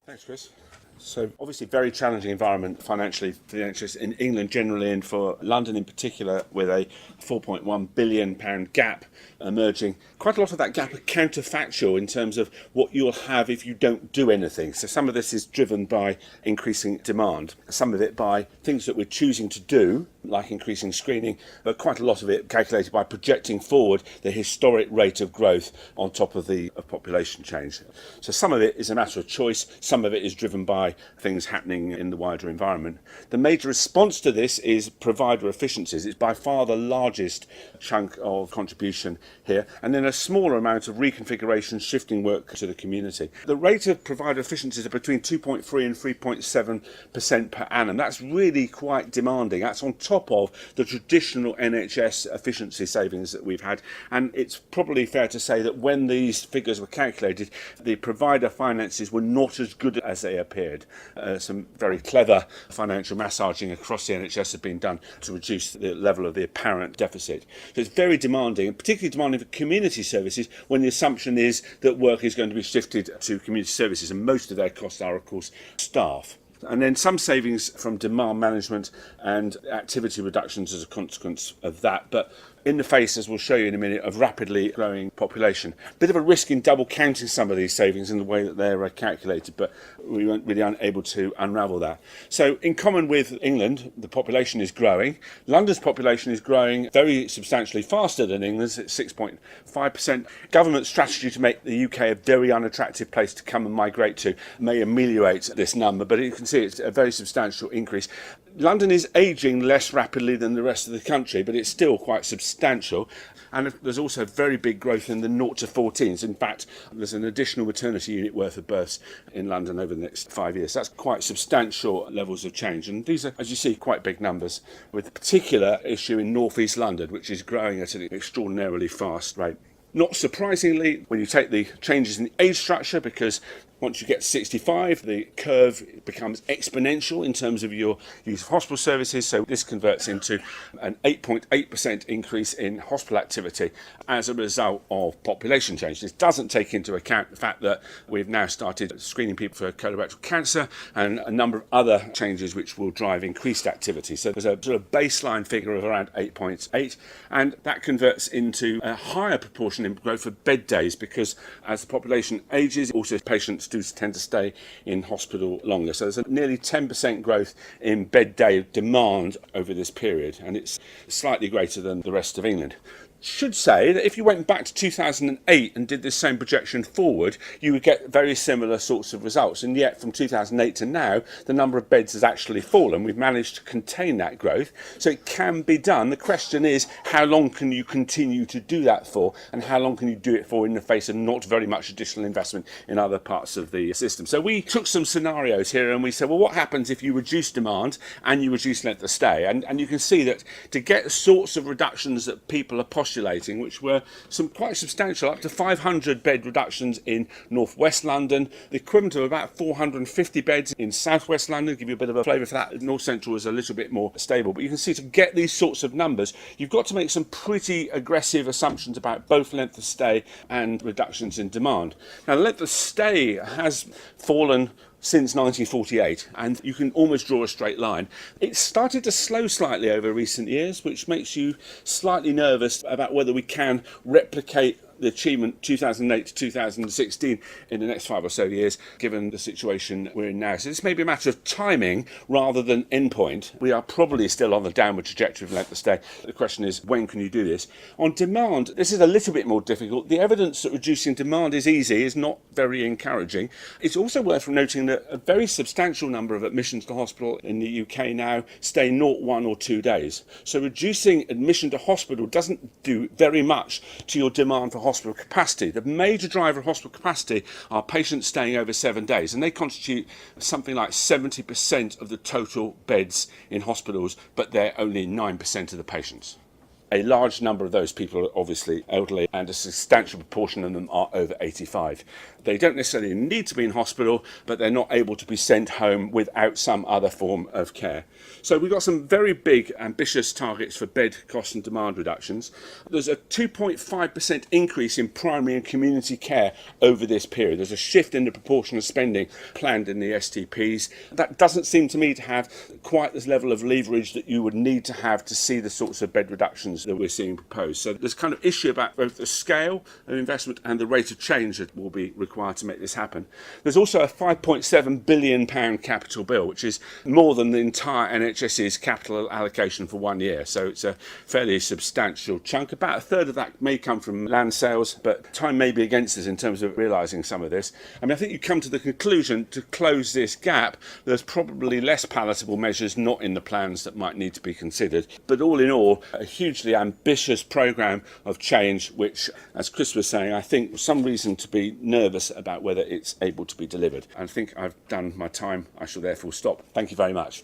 Thanks, Chris. So obviously very challenging environment financially for the NHS in England generally and for London in particular, with a £4.1 billion gap emerging. Quite a lot of that gap are counterfactual in terms of what you'll have if you don't do anything. So some of this is driven by increasing demand, some of it by things that we're choosing to do, like increasing screening, but quite a lot of it calculated by projecting forward the historic rate of growth on top of the population change. So some of it is a matter of choice, some of it is driven by things happening in the wider environment. The major response to this is provider efficiencies. It's by far the largest chunk of contribution here, and then a smaller amount of reconfiguration, shifting work to the community. The rate of provider efficiencies are between 2.3 and 3.7% per annum. That's really quite demanding. That's on top of the traditional NHS efficiency savings that we've had, and it's probably fair to say that when these figures were calculated, the provider finances were not as good as they appeared. Some very clever financial massaging across the NHS has been done to reduce the level of the apparent deficit. So it's very demanding, and particularly demanding for community services when the assumption is that work is going to be shifted to community services, and most of their costs are, of course, staff. And then some savings from demand management and activity reductions as a consequence of that, but in the face, as we'll show you in a minute, of rapidly growing population. Bit of a risk in double counting some of these savings in the way that they're calculated, but we weren't really unable to unravel that. So in common with England, the population is growing. London's population is growing very substantially faster than England's at 6.5%. Government strategy to make the UK a very unattractive place to come and migrate to may ameliorate this number, but you can see it's a very substantial increase. London is ageing less rapidly than the rest of the country, but it's still quite substantial. And there's also very big growth in the 0 to 14s. In fact, there's an additional maternity unit worth of births in London over the next 5 years. That's quite substantial levels of change. And these are, as you see, quite big numbers, with a particular issue in North East London, which is growing at an extraordinarily fast rate. Not surprisingly, when you take the changes in the age structure, because once you get to 65, the curve becomes exponential in terms of your use of hospital services. So this converts into an 8.8% increase in hospital activity as a result of population change. This doesn't take into account the fact that we've now started screening people for colorectal cancer and a number of other changes which will drive increased activity. So there's a sort of baseline figure of around 8.8, and that converts into a higher proportion in growth for bed days, because as the population ages, also patients do tend to stay in hospital longer. So there's a nearly 10% growth in bed day demand over this period, and it's slightly greater than the rest of England. Should say that if you went back to 2008 and did this same projection forward, you would get very similar sorts of results. And yet from 2008 to now, the number of beds has actually fallen. We've managed to contain that growth. So it can be done. The question is, how long can you continue to do that for? And how long can you do it for in the face of not very much additional investment in other parts of the system? So we took some scenarios here and we said, well, what happens if you reduce demand and you reduce length of stay? And you can see that to get the sorts of reductions that people are postulating, which were some quite substantial, up to 500 bed reductions in northwest London, the equivalent of about 450 beds in southwest London. Give you a bit of a flavour for that. North Central is a little bit more stable, but you can see to get these sorts of numbers, you've got to make some pretty aggressive assumptions about both length of stay and reductions in demand. Now, the length of stay has fallen since 1948, and you can almost draw a straight line. It started to slow slightly over recent years, which makes you slightly nervous about whether we can replicate the achievement 2008 to 2016 in the next 5 or so years, given the situation we're in now. So this may be a matter of timing rather than endpoint. We are probably still on the downward trajectory of length of stay. The question is, when can you do this? On demand, this is a little bit more difficult. The evidence that reducing demand is easy is not very encouraging. It's also worth noting that a very substantial number of admissions to hospital in the UK now stay 0, 1 or 2 days. So reducing admission to hospital doesn't do very much to your demand for hospital capacity. The major driver of hospital capacity are patients staying over 7 days, and they constitute something like 70% of the total beds in hospitals, but they're only 9% of the patients. A large number of those people are obviously elderly, and a substantial proportion of them are over 85. They don't necessarily need to be in hospital, but they're not able to be sent home without some other form of care. So we've got some very big, ambitious targets for bed cost and demand reductions. There's a 2.5% increase in primary and community care over this period. There's a shift in the proportion of spending planned in the STPs. That doesn't seem to me to have quite this level of leverage that you would need to have to see the sorts of bed reductions that we're seeing proposed. So there's kind of issue about both the scale of investment and the rate of change that will be required to make this happen. There's also a £5.7 billion capital bill, which is more than the entire NHS's capital allocation for 1 year. So it's a fairly substantial chunk. About a third of that may come from land sales, but time may be against us in terms of realising some of this. I mean, I think you come to the conclusion to close this gap, there's probably less palatable measures not in the plans that might need to be considered. But all in all, a hugely ambitious programme of change, which, as Chris was saying, I think some reason to be nervous about whether it's able to be delivered. I think I've done my time. I shall therefore stop. Thank you very much.